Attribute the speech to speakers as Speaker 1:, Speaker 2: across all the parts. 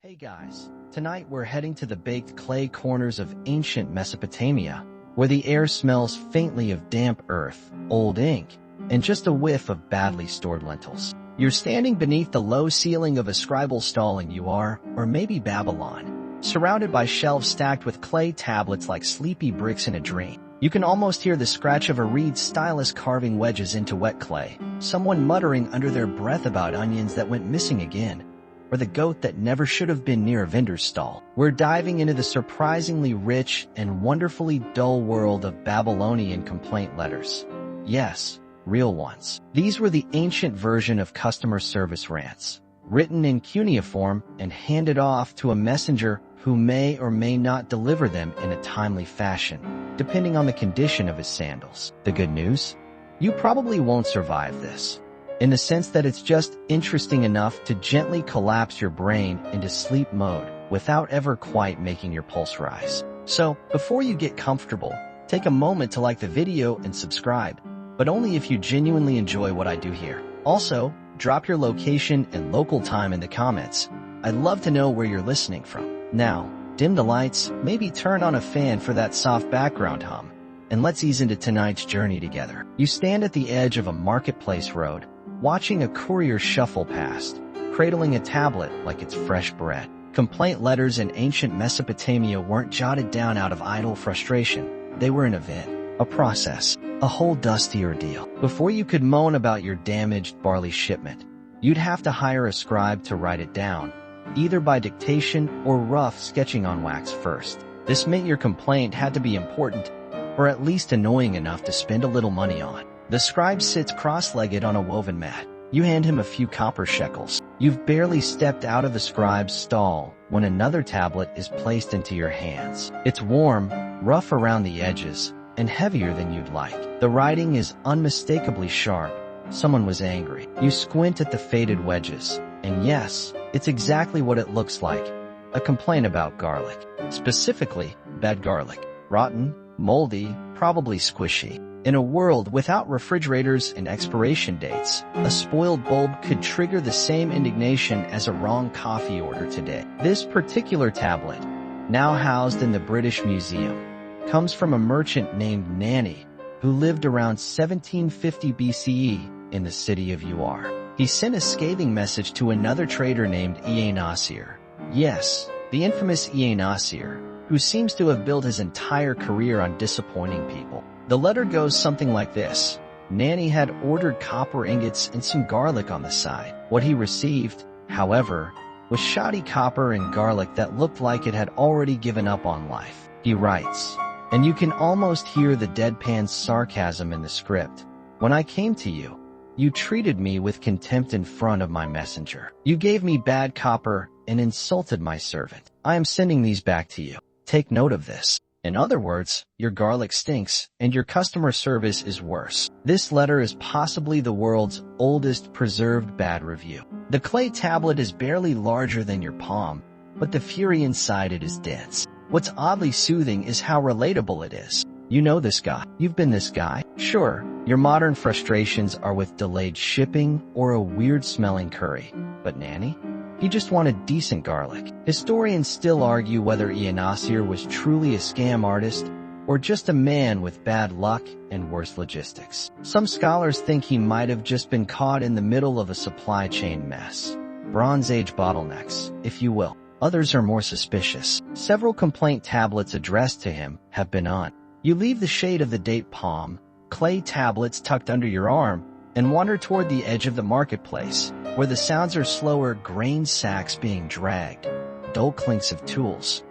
Speaker 1: Hey guys, tonight we're heading to the baked clay corners of ancient Mesopotamia, where the air smells faintly of damp earth, old ink, and just a whiff of badly stored lentils. You're standing beneath the low ceiling of a scribal stall in UR, or maybe Babylon, surrounded by shelves stacked with clay tablets like sleepy bricks in a dream. You can almost hear the scratch of a reed stylus carving wedges into wet clay, someone muttering under their breath about onions that went missing again, or the goat that never should have been near a vendor's stall. We're diving into the surprisingly rich and wonderfully dull world of Babylonian complaint letters. Yes, real ones. These were the ancient version of customer service rants, written in cuneiform and handed off to a messenger who may or may not deliver them in a timely fashion, depending on the condition of his sandals. The good news? You probably won't survive this, in the sense that it's just interesting enough to gently collapse your brain into sleep mode without ever quite making your pulse rise. So, before you get comfortable, take a moment to like the video and subscribe, but only if you genuinely enjoy what I do here. Also, drop your location and local time in the comments. I'd love to know where you're listening from. Now, dim the lights, maybe turn on a fan for that soft background hum, and let's ease into tonight's journey together. You stand at the edge of a marketplace road, watching a courier shuffle past, cradling a tablet like it's fresh bread. Complaint letters in ancient Mesopotamia weren't jotted down out of idle frustration. They were an event, a process, a whole dusty ordeal. Before you could moan about your damaged barley shipment, you'd have to hire a scribe to write it down, either by dictation or rough sketching on wax first. This meant your complaint had to be important, or at least annoying enough to spend a little money on. The scribe sits cross-legged on a woven mat. You hand him a few copper shekels. You've barely stepped out of the scribe's stall when another tablet is placed into your hands. It's warm, rough around the edges, and heavier than you'd like. The writing is unmistakably sharp. Someone was angry. You squint at the faded wedges, and yes, it's exactly what it looks like. A complaint about garlic. Specifically, bad garlic. Rotten, moldy, probably squishy. In a world without refrigerators and expiration dates, a spoiled bulb could trigger the same indignation as a wrong coffee order today. This particular tablet, now housed in the British Museum, comes from a merchant named Nanny, who lived around 1750 BCE in the city of Ur. He sent a scathing message to another trader named Nasir. Yes, the infamous Nasir, who seems to have built his entire career on disappointing people. The letter goes something like this. Nanny had ordered copper ingots and some garlic on the side. What he received, however, was shoddy copper and garlic that looked like it had already given up on life. He writes, and you can almost hear the deadpan sarcasm in the script. When I came to you, you treated me with contempt in front of my messenger. You gave me bad copper and insulted my servant. I am sending these back to you. Take note of this. In other words, your garlic stinks, and your customer service is worse. This letter is possibly the world's oldest preserved bad review. The clay tablet is barely larger than your palm, but the fury inside it is dense. What's oddly soothing is how relatable it is. You know this guy. You've been this guy. Sure, your modern frustrations are with delayed shipping or a weird-smelling curry. But Nanny? He just wanted decent garlic. Historians still argue whether Nasir was truly a scam artist or just a man with bad luck and worse logistics. Some scholars think he might have just been caught in the middle of a supply chain mess. Bronze Age bottlenecks, if you will. Others are more suspicious. Several complaint tablets addressed to him have been on. You leave the shade of the date palm, clay tablets tucked under your arm, and wander toward the edge of the marketplace, where the sounds are slower grain sacks being dragged, dull clinks of tools.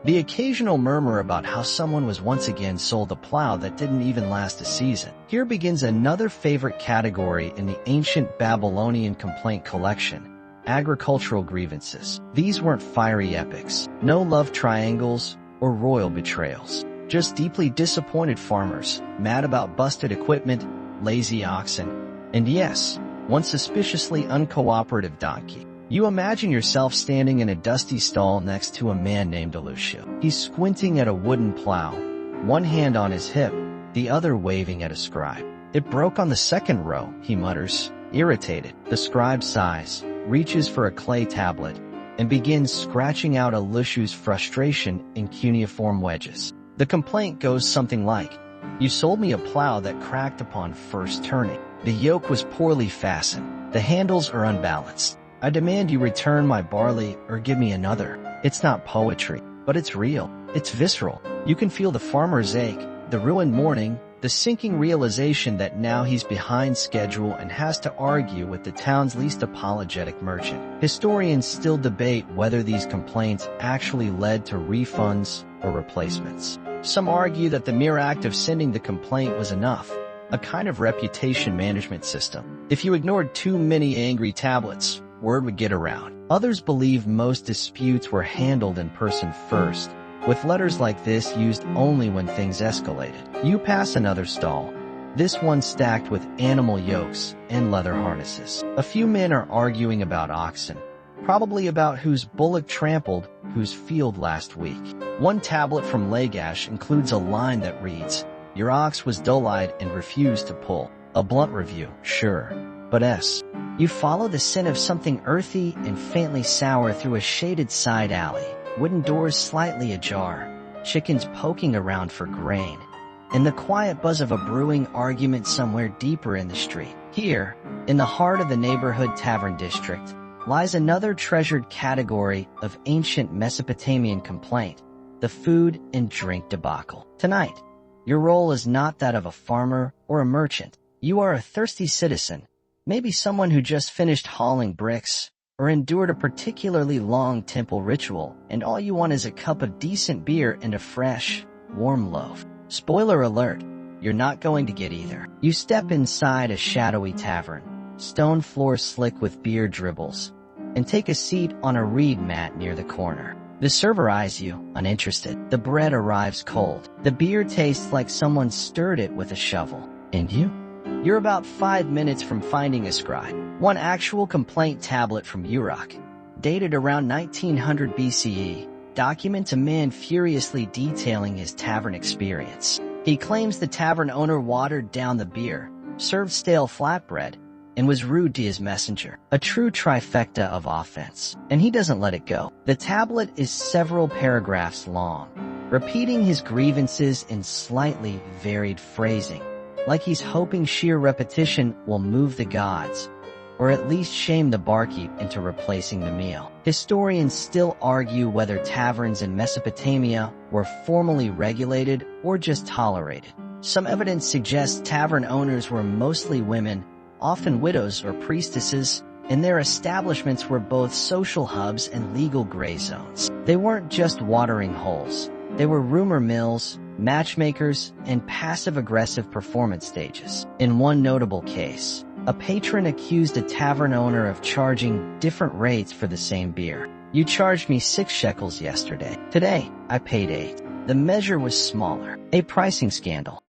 Speaker 1: The occasional murmur about how someone was once again sold a plow that didn't even last a season. Here begins another favorite category in the ancient Babylonian complaint collection, agricultural grievances. These weren't fiery epics, no love triangles or royal betrayals. Just deeply disappointed farmers, mad about busted equipment, lazy oxen, and yes, one suspiciously uncooperative donkey. You imagine yourself standing in a dusty stall next to a man named Alusha. He's squinting at a wooden plow, one hand on his hip, the other waving at a scribe. It broke on the second row, he mutters, irritated. The scribe sighs, reaches for a clay tablet, and begins scratching out a luscious frustration in cuneiform wedges. The complaint goes something like, "You sold me a plow that cracked upon first turning. The yoke was poorly fastened. The handles are unbalanced. I demand you return my barley or give me another." It's not poetry, but it's real. It's visceral. You can feel the farmer's ache, the ruined morning, the sinking realization that now he's behind schedule and has to argue with the town's least apologetic merchant. Historians still debate whether these complaints actually led to refunds or replacements. Some argue that the mere act of sending the complaint was enough, a kind of reputation management system. If you ignored too many angry tablets, word would get around. Others believe most disputes were handled in person first, with letters like this used only when things escalated. You pass another stall, this one stacked with animal yokes and leather harnesses. A few men are arguing about oxen, probably about whose bullock trampled whose field last week. One tablet from Lagash includes a line that reads, "Your ox was dull-eyed and refused to pull." A blunt review, sure, but you follow the scent of something earthy and faintly sour through a shaded side alley, wooden doors slightly ajar, chickens poking around for grain, and the quiet buzz of a brewing argument somewhere deeper in the street. Here, in the heart of the neighborhood tavern district, lies another treasured category of ancient Mesopotamian complaint, the food and drink debacle. Tonight, your role is not that of a farmer or a merchant. You are a thirsty citizen, maybe someone who just finished hauling bricks or endured a particularly long temple ritual, and all you want is a cup of decent beer and a fresh, warm loaf. Spoiler alert, you're not going to get either. You step inside a shadowy tavern, stone floor slick with beer dribbles, and take a seat on a reed mat near the corner. The server eyes you, uninterested. The bread arrives cold. The beer tastes like someone stirred it with a shovel. And you're about 5 minutes from finding a scribe. One actual complaint tablet from Uruk, dated around 1900 BCE, documents a man furiously detailing his tavern experience. He claims the tavern owner watered down the beer, served stale flatbread, and was rude to his messenger. A true trifecta of offense. And he doesn't let it go. The tablet is several paragraphs long, repeating his grievances in slightly varied phrasing, like he's hoping sheer repetition will move the gods, or at least shame the barkeep into replacing the meal. Historians still argue whether taverns in Mesopotamia were formally regulated or just tolerated. Some evidence suggests tavern owners were mostly women, often widows or priestesses, and their establishments were both social hubs and legal gray zones. They weren't just watering holes. They were rumor mills, matchmakers, and passive-aggressive performance stages. In one notable case, a patron accused a tavern owner of charging different rates for the same beer. "You charged me 6 shekels yesterday. Today, I paid 8. The measure was smaller. A pricing scandal.